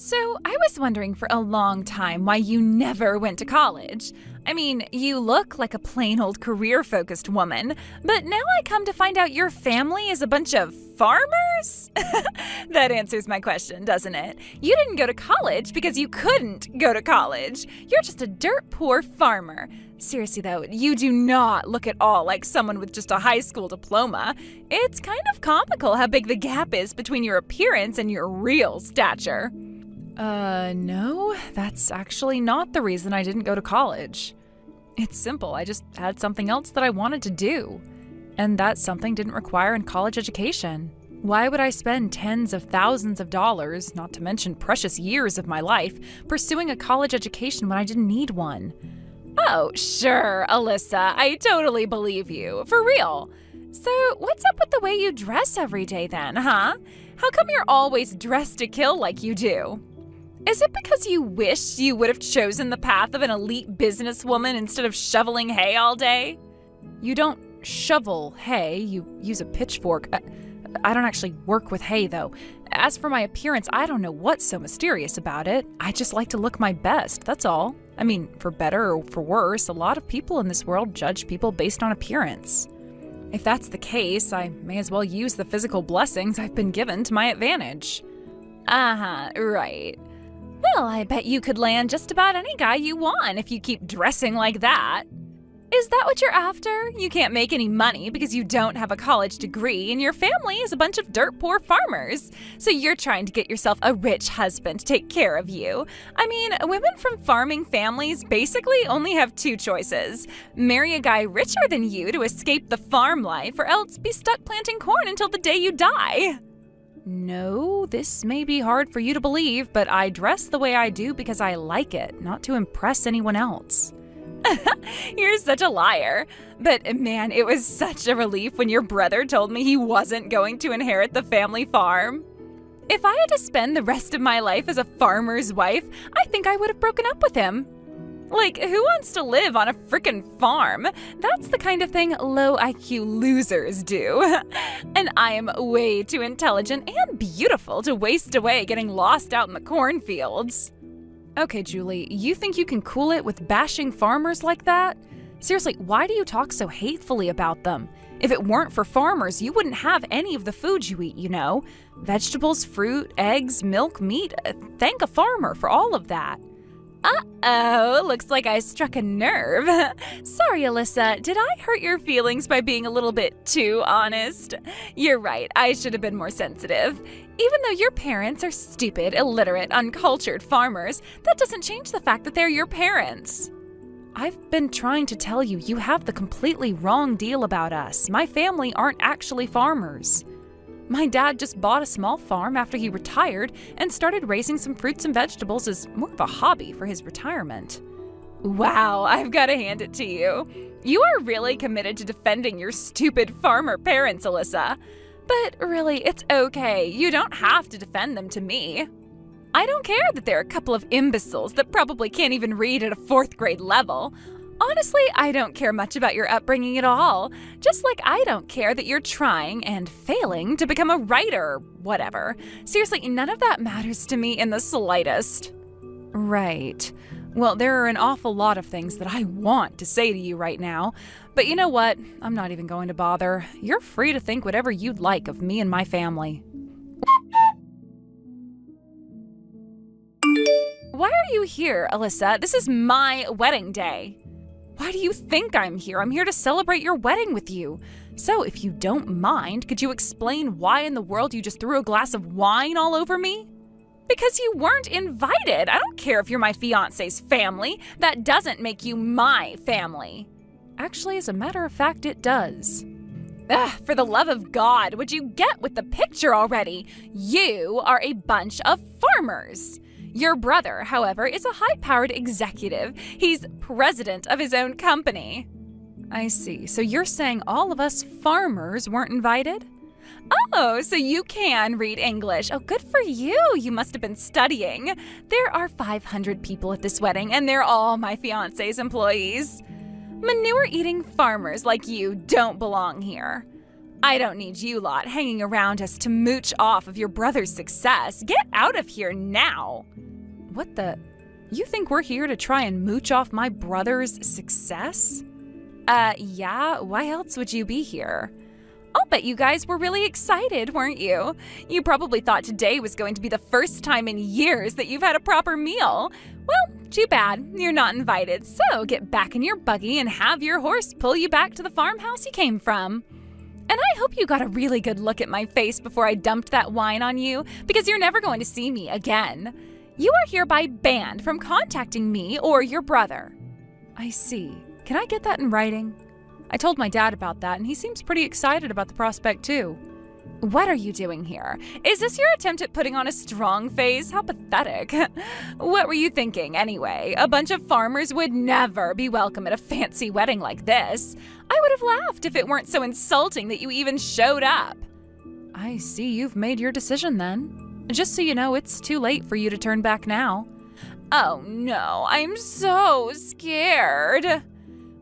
So, I was wondering for a long time why you never went to college. I mean, you look like a plain old career-focused woman, but now I come to find out your family is a bunch of farmers? That answers my question, doesn't it? You didn't go to college because you couldn't go to college. You're just a dirt poor farmer. Seriously though, you do not look at all like someone with just a high school diploma. It's kind of comical how big the gap is between your appearance and your real stature. No, that's actually not the reason I didn't go to college. It's simple, I just had something else that I wanted to do. And that something didn't require a college education. Why would I spend tens of thousands of dollars, not to mention precious years of my life, pursuing a college education when I didn't need one? Oh, sure, Alyssa, I totally believe you. For real. So, what's up with the way you dress every day then, huh? How come you're always dressed to kill like you do? Is it because you wish you would have chosen the path of an elite businesswoman instead of shoveling hay all day? You don't shovel hay, you use a pitchfork. I don't actually work with hay, though. As for my appearance, I don't know what's so mysterious about it. I just like to look my best, that's all. I mean, for better or for worse, a lot of people in this world judge people based on appearance. If that's the case, I may as well use the physical blessings I've been given to my advantage. Right. Well, I bet you could land just about any guy you want if you keep dressing like that. Is that what you're after? You can't make any money because you don't have a college degree and your family is a bunch of dirt poor farmers. So you're trying to get yourself a rich husband to take care of you. I mean, women from farming families basically only have two choices. Marry a guy richer than you to escape the farm life, or else be stuck planting corn until the day you die. No, this may be hard for you to believe, but I dress the way I do because I like it, not to impress anyone else. You're such a liar. But man, it was such a relief when your brother told me he wasn't going to inherit the family farm. If I had to spend the rest of my life as a farmer's wife, I think I would have broken up with him. Like, who wants to live on a frickin' farm? That's the kind of thing low IQ losers do. And I am way too intelligent and beautiful to waste away getting lost out in the cornfields. Okay, Julie, you think you can cool it with bashing farmers like that? Seriously, why do you talk so hatefully about them? If it weren't for farmers, you wouldn't have any of the food you eat, you know? Vegetables, fruit, eggs, milk, meat. Thank a farmer for all of that. Uh-oh, looks like I struck a nerve. Sorry, Alyssa, did I hurt your feelings by being a little bit too honest? You're right, I should have been more sensitive. Even though your parents are stupid, illiterate, uncultured farmers, that doesn't change the fact that they're your parents. I've been trying to tell you, you have the completely wrong deal about us. My family aren't actually farmers. My dad just bought a small farm after he retired and started raising some fruits and vegetables as more of a hobby for his retirement. Wow, I've got to hand it to you. You are really committed to defending your stupid farmer parents, Alyssa. But really, it's okay. You don't have to defend them to me. I don't care that they're a couple of imbeciles that probably can't even read at a 4th grade level. Honestly, I don't care much about your upbringing at all. Just like I don't care that you're trying and failing to become a writer, whatever. Seriously, none of that matters to me in the slightest. Right. Well, there are an awful lot of things that I want to say to you right now. But you know what? I'm not even going to bother. You're free to think whatever you'd like of me and my family. Why are you here, Alyssa? This is my wedding day. Why do you think I'm here? I'm here to celebrate your wedding with you. So, if you don't mind, could you explain why in the world you just threw a glass of wine all over me? Because you weren't invited. I don't care if you're my fiancé's family. That doesn't make you my family. Actually, as a matter of fact, it does. For the love of God, would you get with the picture already? You are a bunch of farmers. Your brother, however, is a high-powered executive. He's president of his own company. I see. So you're saying all of us farmers weren't invited? Oh, so you can read English. Oh, good for you. You must have been studying. There are 500 people at this wedding, and they're all my fiancé's employees. Manure-eating farmers like you don't belong here. I don't need you lot hanging around us to mooch off of your brother's success. Get out of here now. What the? You think we're here to try and mooch off my brother's success? Yeah, why else would you be here? I'll bet you guys were really excited, weren't you? You probably thought today was going to be the first time in years that you've had a proper meal. Well, too bad. You're not invited, so get back in your buggy and have your horse pull you back to the farmhouse you came from. And I hope you got a really good look at my face before I dumped that wine on you, because you're never going to see me again. You are hereby banned from contacting me or your brother. I see. Can I get that in writing? I told my dad about that, and he seems pretty excited about the prospect, too. What are you doing here? Is this your attempt at putting on a strong face? How pathetic. What were you thinking, anyway? A bunch of farmers would never be welcome at a fancy wedding like this. I would have laughed if it weren't so insulting that you even showed up. I see you've made your decision, then. Just so you know, it's too late for you to turn back now. Oh, no, I'm so scared.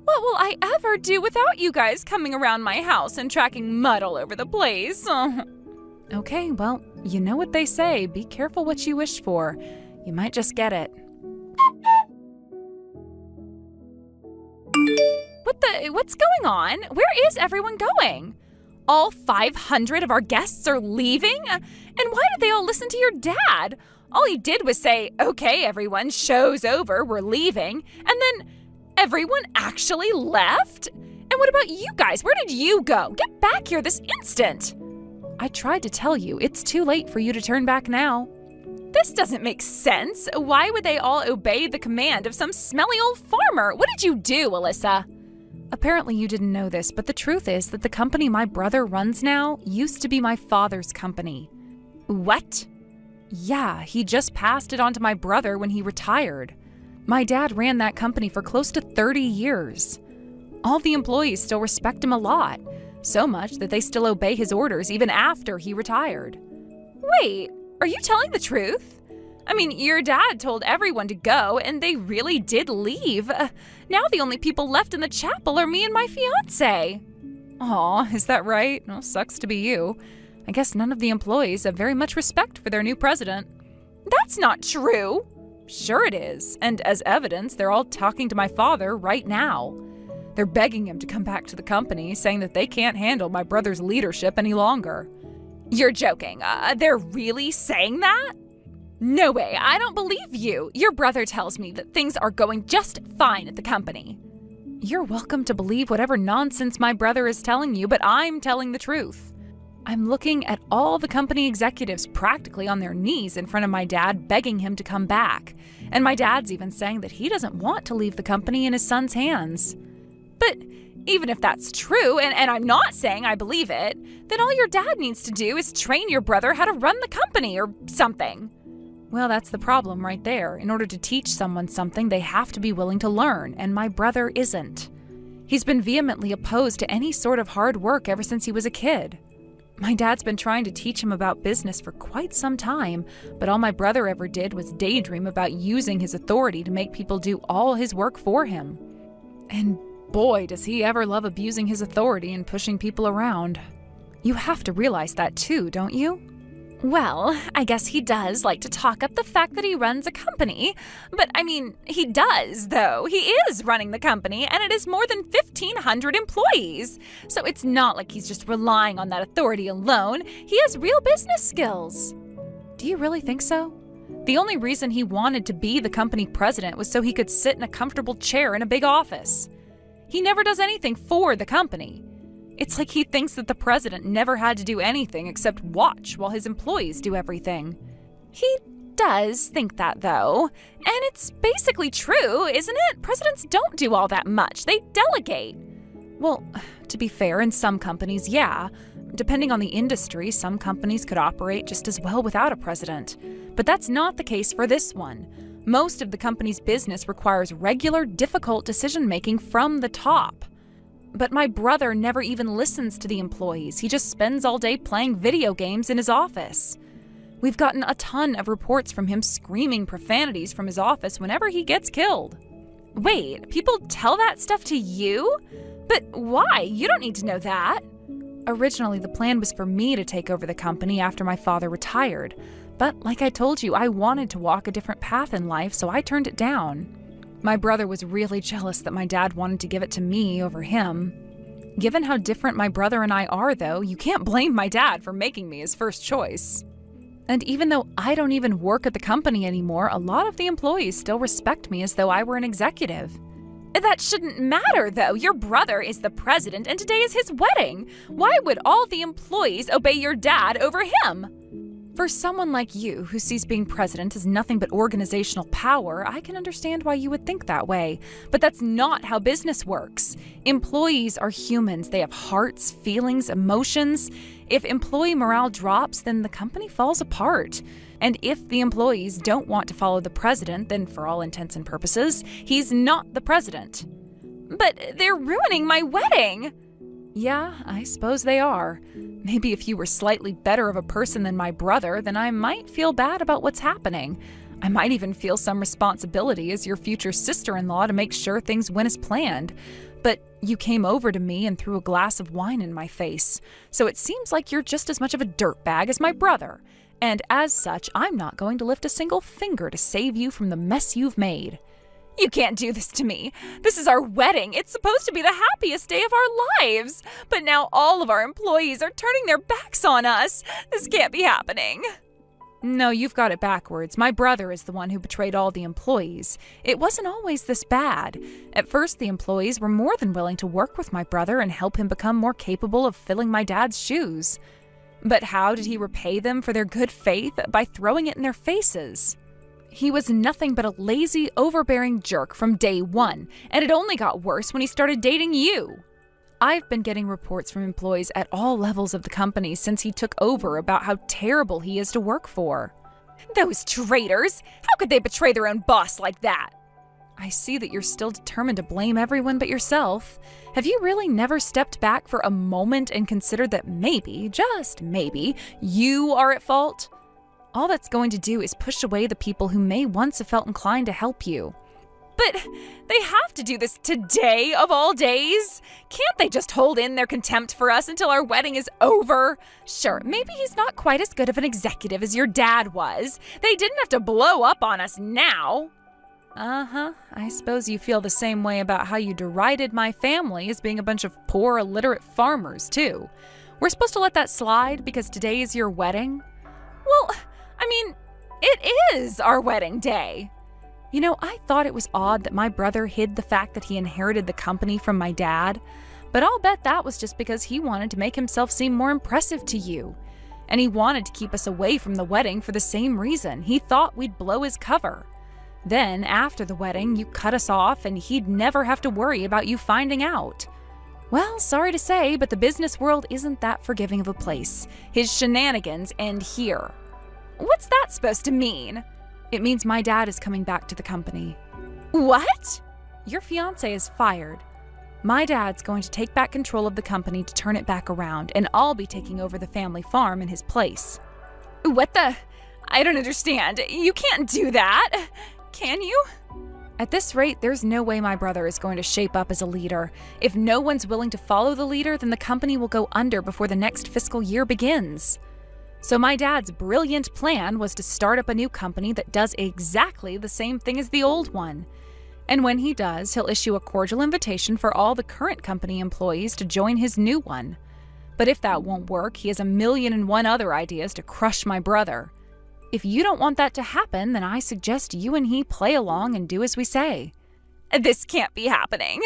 What will I ever do without you guys coming around my house and tracking mud all over the place? Okay, well, you know what they say. Be careful what you wish for. You might just get it. What's going on? Where is everyone going? All 500 of our guests are leaving? And why did they all listen to your dad? All he did was say, okay, everyone, show's over, we're leaving. And then everyone actually left? And what about you guys? Where did you go? Get back here this instant. I tried to tell you, it's too late for you to turn back now. This doesn't make sense. Why would they all obey the command of some smelly old farmer? What did you do, Alyssa? Apparently you didn't know this, but the truth is that the company my brother runs now used to be my father's company. What? Yeah, he just passed it on to my brother when he retired. My dad ran that company for close to 30 years. All the employees still respect him a lot, so much that they still obey his orders even after he retired. Wait, are you telling the truth? I mean, your dad told everyone to go, and they really did leave. Now the only people left in the chapel are me and my fiancé. Aw, is that right? Well, sucks to be you. I guess none of the employees have very much respect for their new president. That's not true. Sure it is, and as evidence, they're all talking to my father right now. They're begging him to come back to the company, saying that they can't handle my brother's leadership any longer. You're joking. They're really saying that? No way, I don't believe you. Your brother tells me that things are going just fine at the company. You're welcome to believe whatever nonsense my brother is telling you, but I'm telling the truth. I'm looking at all the company executives practically on their knees in front of my dad, begging him to come back. And my dad's even saying that he doesn't want to leave the company in his son's hands. But even if that's true, and I'm not saying I believe it, then all your dad needs to do is train your brother how to run the company or something. Well, that's the problem right there. In order to teach someone something, they have to be willing to learn, and my brother isn't. He's been vehemently opposed to any sort of hard work ever since he was a kid. My dad's been trying to teach him about business for quite some time, but all my brother ever did was daydream about using his authority to make people do all his work for him. And boy, does he ever love abusing his authority and pushing people around. You have to realize that too, don't you? Well, I guess he does like to talk up the fact that he runs a company. But I mean, he does, though. He is running the company, and it is more than 1,500 employees. So it's not like he's just relying on that authority alone. He has real business skills. Do you really think so? The only reason he wanted to be the company president was so he could sit in a comfortable chair in a big office. He never does anything for the company. It's like he thinks that the president never had to do anything except watch while his employees do everything. He does think that, though. And it's basically true, isn't it? Presidents don't do all that much. They delegate. Well, to be fair, in some companies, yeah. Depending on the industry, some companies could operate just as well without a president. But that's not the case for this one. Most of the company's business requires regular, difficult decision-making from the top. But my brother never even listens to the employees. He just spends all day playing video games in his office. We've gotten a ton of reports from him screaming profanities from his office whenever he gets killed. Wait, people tell that stuff to you? But why? You don't need to know that. Originally, the plan was for me to take over the company after my father retired. But like I told you, I wanted to walk a different path in life, so I turned it down. My brother was really jealous that my dad wanted to give it to me over him. Given how different my brother and I are, though, you can't blame my dad for making me his first choice. And even though I don't even work at the company anymore, a lot of the employees still respect me as though I were an executive. That shouldn't matter, though. Your brother is the president and today is his wedding. Why would all the employees obey your dad over him? For someone like you, who sees being president as nothing but organizational power, I can understand why you would think that way. But that's not how business works. Employees are humans. They have hearts, feelings, emotions. If employee morale drops, then the company falls apart. And if the employees don't want to follow the president, then for all intents and purposes, he's not the president. But they're ruining my wedding! Yeah, I suppose they are. Maybe if you were slightly better of a person than my brother, then I might feel bad about what's happening. I might even feel some responsibility as your future sister-in-law to make sure things went as planned. But you came over to me and threw a glass of wine in my face, so it seems like you're just as much of a dirtbag as my brother. And as such, I'm not going to lift a single finger to save you from the mess you've made. You can't do this to me. This is our wedding. It's supposed to be the happiest day of our lives. But now all of our employees are turning their backs on us. This can't be happening. No, you've got it backwards. My brother is the one who betrayed all the employees. It wasn't always this bad. At first, the employees were more than willing to work with my brother and help him become more capable of filling my dad's shoes. But how did he repay them for their good faith? By throwing it in their faces. He was nothing but a lazy, overbearing jerk from day one, and it only got worse when he started dating you. I've been getting reports from employees at all levels of the company since he took over about how terrible he is to work for. Those traitors! How could they betray their own boss like that? I see that you're still determined to blame everyone but yourself. Have you really never stepped back for a moment and considered that maybe, just maybe, you are at fault? All that's going to do is push away the people who may once have felt inclined to help you. But they have to do this today of all days? Can't they just hold in their contempt for us until our wedding is over? Sure, maybe he's not quite as good of an executive as your dad was. They didn't have to blow up on us now. I suppose you feel the same way about how you derided my family as being a bunch of poor, illiterate farmers, too. We're supposed to let that slide because today is your wedding? Well, I mean, it is our wedding day. You know, I thought it was odd that my brother hid the fact that he inherited the company from my dad, but I'll bet that was just because he wanted to make himself seem more impressive to you. And he wanted to keep us away from the wedding for the same reason. He thought we'd blow his cover. Then, after the wedding, you cut us off and he'd never have to worry about you finding out. Well, sorry to say, but the business world isn't that forgiving of a place. His shenanigans end here. What's that supposed to mean? It means my dad is coming back to the company. What? Your fiancé is fired. My dad's going to take back control of the company to turn it back around, and I'll be taking over the family farm in his place. What the? I don't understand. You can't do that. Can you? At this rate, there's no way my brother is going to shape up as a leader. If no one's willing to follow the leader, then the company will go under before the next fiscal year begins. So my dad's brilliant plan was to start up a new company that does exactly the same thing as the old one. And when he does, he'll issue a cordial invitation for all the current company employees to join his new one. But if that won't work, he has 1,000,001 other ideas to crush my brother. If you don't want that to happen, then I suggest you and he play along and do as we say. This can't be happening.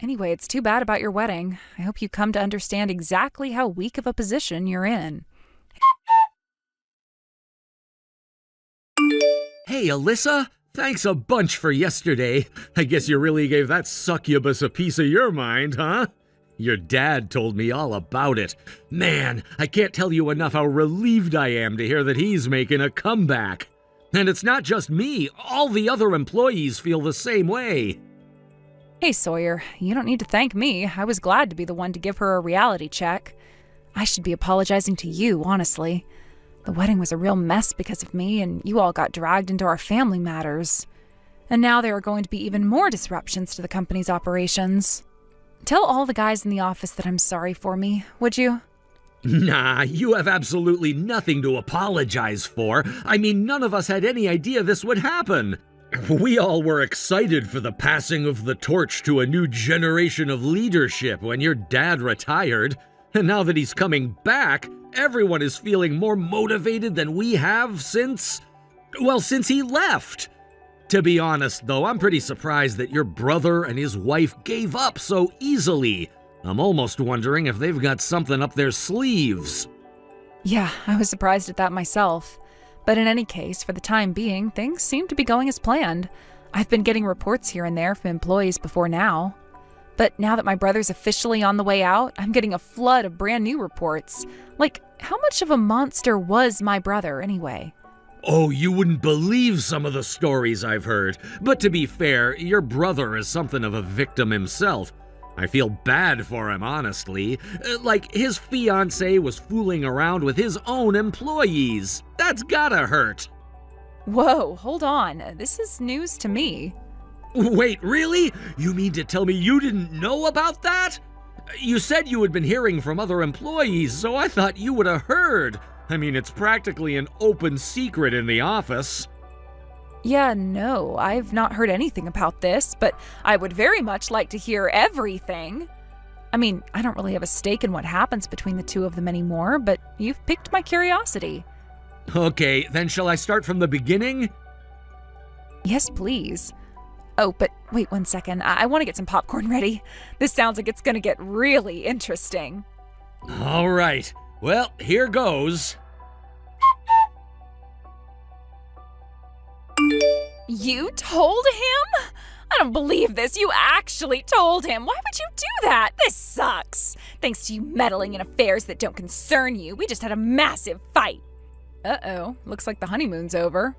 Anyway, it's too bad about your wedding. I hope you come to understand exactly how weak of a position you're in. Hey, Alyssa, thanks a bunch for yesterday. I guess you really gave that succubus a piece of your mind, huh? Your dad told me all about it. Man, I can't tell you enough how relieved I am to hear that he's making a comeback. And it's not just me, all the other employees feel the same way. Hey, Sawyer, you don't need to thank me. I was glad to be the one to give her a reality check. I should be apologizing to you, honestly. The wedding was a real mess because of me, and you all got dragged into our family matters. And now there are going to be even more disruptions to the company's operations. Tell all the guys in the office that I'm sorry for me, would you? Nah, you have absolutely nothing to apologize for. I mean, none of us had any idea this would happen. We all were excited for the passing of the torch to a new generation of leadership when your dad retired. And now that he's coming back, everyone is feeling more motivated than we have since he left. To be honest, though, I'm pretty surprised that your brother and his wife gave up so easily. I'm almost wondering if they've got something up their sleeves. Yeah, I was surprised at that myself. But in any case, for the time being, things seem to be going as planned. I've been getting reports here and there from employees before now. But now that my brother's officially on the way out, I'm getting a flood of brand new reports. Like, how much of a monster was my brother anyway? Oh, you wouldn't believe some of the stories I've heard. But to be fair, your brother is something of a victim himself. I feel bad for him, honestly. Like, his fiancée was fooling around with his own employees. That's gotta hurt. Whoa, hold on. This is news to me. Wait, really? You mean to tell me you didn't know about that? You said you had been hearing from other employees, so I thought you would have heard. I mean, it's practically an open secret in the office. Yeah, no, I've not heard anything about this, but I would very much like to hear everything. I mean, I don't really have a stake in what happens between the two of them anymore, but you've piqued my curiosity. Okay, then shall I start from the beginning? Yes, please. Oh, but wait 1 second. I want to get some popcorn ready. This sounds like it's going to get really interesting. All right. Well, here goes. You told him? I don't believe this. You actually told him. Why would you do that? This sucks. Thanks to you meddling in affairs that don't concern you, we just had a massive fight. Uh-oh. Looks like the honeymoon's over.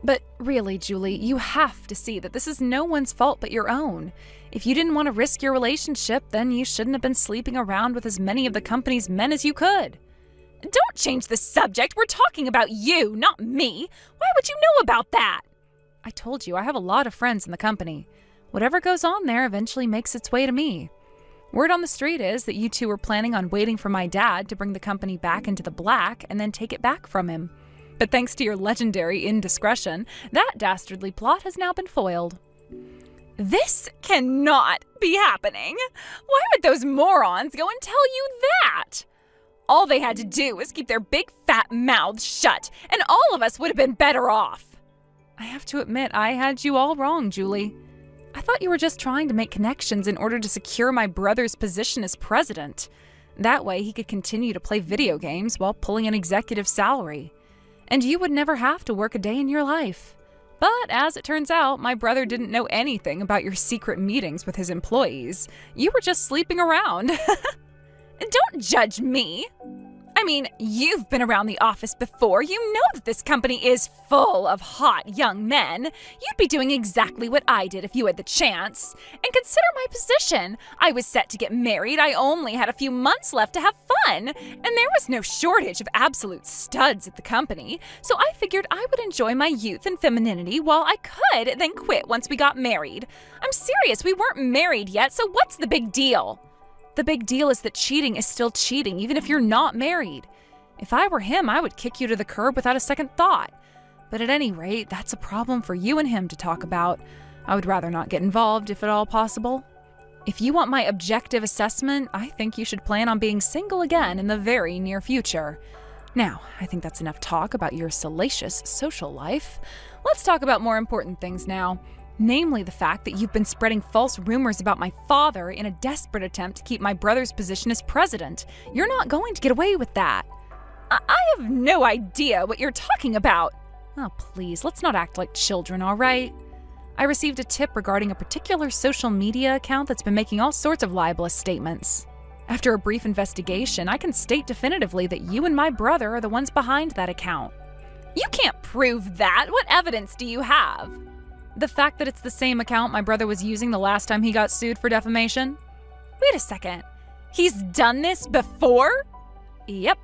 But really, Julie, you have to see that this is no one's fault but your own. If you didn't want to risk your relationship, then you shouldn't have been sleeping around with as many of the company's men as you could. Don't change the subject. We're talking about you, not me. Why would you know about that? I told you, I have a lot of friends in the company. Whatever goes on there eventually makes its way to me. Word on the street is that you two were planning on waiting for my dad to bring the company back into the black and then take it back from him. But thanks to your legendary indiscretion, that dastardly plot has now been foiled. This cannot be happening. Why would those morons go and tell you that? All they had to do was keep their big fat mouths shut, and all of us would have been better off. I have to admit, I had you all wrong, Julie. I thought you were just trying to make connections in order to secure my brother's position as president. That way he could continue to play video games while pulling an executive salary. And you would never have to work a day in your life. But as it turns out, my brother didn't know anything about your secret meetings with his employees. You were just sleeping around. Don't judge me. I mean, you've been around the office before. You know that this company is full of hot young men. You'd be doing exactly what I did if you had the chance. And consider my position. I was set to get married. I only had a few months left to have fun. And there was no shortage of absolute studs at the company. So I figured I would enjoy my youth and femininity while I could then quit once we got married. I'm serious, we weren't married yet, so what's the big deal? The big deal is that cheating is still cheating, even if you're not married. If I were him, I would kick you to the curb without a second thought. But at any rate, that's a problem for you and him to talk about. I would rather not get involved if at all possible. If you want my objective assessment, I think you should plan on being single again in the very near future. Now, I think that's enough talk about your salacious social life. Let's talk about more important things now. Namely the fact that you've been spreading false rumors about my father in a desperate attempt to keep my brother's position as president. You're not going to get away with that. I have no idea what you're talking about. Oh, please, let's not act like children, all right? I received a tip regarding a particular social media account that's been making all sorts of libelous statements. After a brief investigation, I can state definitively that you and my brother are the ones behind that account. You can't prove that. What evidence do you have? The fact that it's the same account my brother was using the last time he got sued for defamation? Wait a second. He's done this before? Yep.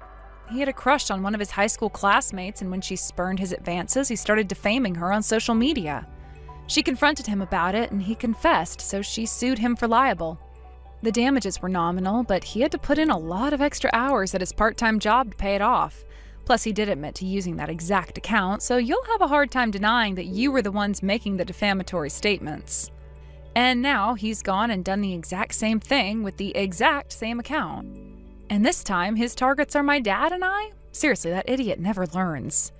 He had a crush on one of his high school classmates, and when she spurned his advances, he started defaming her on social media. She confronted him about it, and he confessed, so she sued him for libel. The damages were nominal, but he had to put in a lot of extra hours at his part-time job to pay it off. Plus, he did admit to using that exact account, so you'll have a hard time denying that you were the ones making the defamatory statements. And now he's gone and done the exact same thing with the exact same account. And this time, his targets are my dad and I? Seriously, that idiot never learns.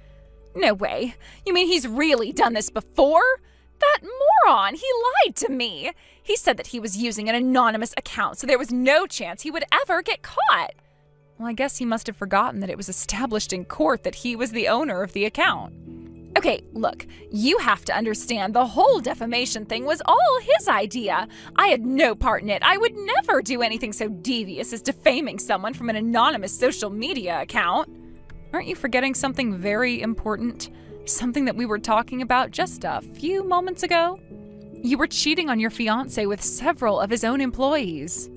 No way. You mean he's really done this before? That moron! He lied to me! He said that he was using an anonymous account, so there was no chance he would ever get caught. Well, I guess he must have forgotten that it was established in court that he was the owner of the account. Okay, look, you have to understand the whole defamation thing was all his idea. I had no part in it. I would never do anything so devious as defaming someone from an anonymous social media account. Aren't you forgetting something very important? Something that we were talking about just a few moments ago? You were cheating on your fiancé with several of his own employees.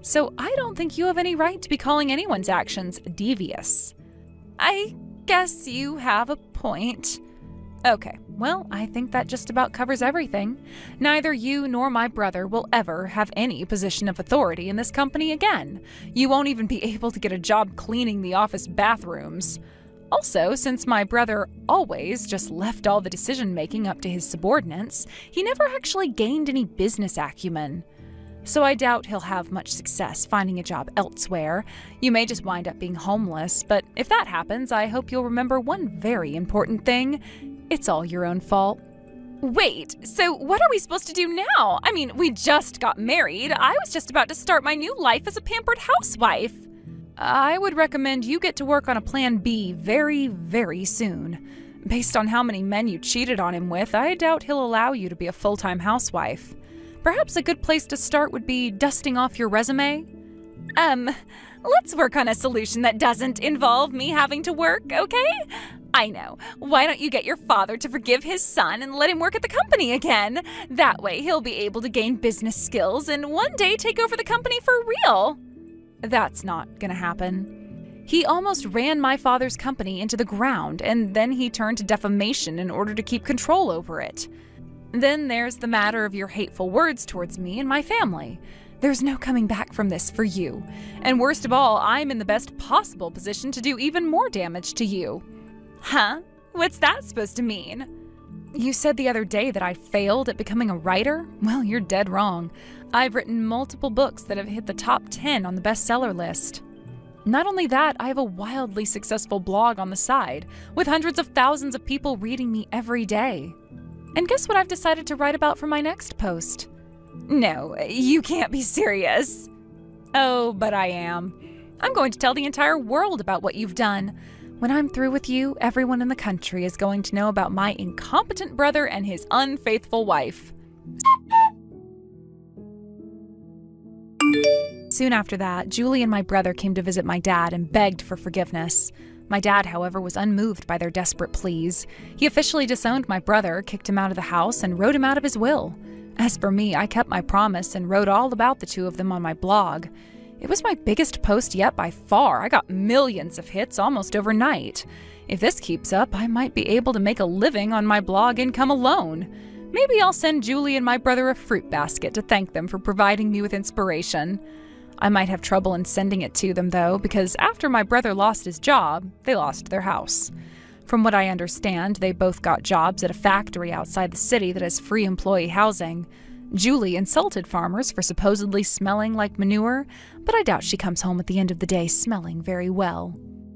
So I don't think you have any right to be calling anyone's actions devious. I guess you have a point. Okay, well, I think that just about covers everything. Neither you nor my brother will ever have any position of authority in this company again. You won't even be able to get a job cleaning the office bathrooms. Also, since my brother always just left all the decision-making up to his subordinates, he never actually gained any business acumen. So I doubt he'll have much success finding a job elsewhere. You may just wind up being homeless, but if that happens, I hope you'll remember one very important thing. It's all your own fault. Wait, so what are we supposed to do now? I mean, we just got married. I was just about to start my new life as a pampered housewife. I would recommend you get to work on a plan B very, very soon. Based on how many men you cheated on him with, I doubt he'll allow you to be a full-time housewife. Perhaps a good place to start would be dusting off your resume? Let's work on a solution that doesn't involve me having to work, okay? I know. Why don't you get your father to forgive his son and let him work at the company again? That way he'll be able to gain business skills and one day take over the company for real. That's not gonna happen. He almost ran my father's company into the ground, and then he turned to defamation in order to keep control over it. Then there's the matter of your hateful words towards me and my family. There's no coming back from this for you. And worst of all, I'm in the best possible position to do even more damage to you. Huh? What's that supposed to mean? You said the other day that I failed at becoming a writer? Well, you're dead wrong. I've written multiple books that have hit the top 10 on the bestseller list. Not only that, I have a wildly successful blog on the side, with hundreds of thousands of people reading me every day. And guess what I've decided to write about for my next post? No, you can't be serious. Oh, but I am. I'm going to tell the entire world about what you've done. When I'm through with you, everyone in the country is going to know about my incompetent brother and his unfaithful wife. Soon after that, Julie and my brother came to visit my dad and begged for forgiveness. My dad, however, was unmoved by their desperate pleas. He officially disowned my brother, kicked him out of the house, and wrote him out of his will. As for me, I kept my promise and wrote all about the two of them on my blog. It was my biggest post yet by far. I got millions of hits almost overnight. If this keeps up, I might be able to make a living on my blog income alone. Maybe I'll send Julie and my brother a fruit basket to thank them for providing me with inspiration. I might have trouble in sending it to them, though, because after my brother lost his job, they lost their house. From what I understand, they both got jobs at a factory outside the city that has free employee housing. Julie insulted farmers for supposedly smelling like manure, but I doubt she comes home at the end of the day smelling very well.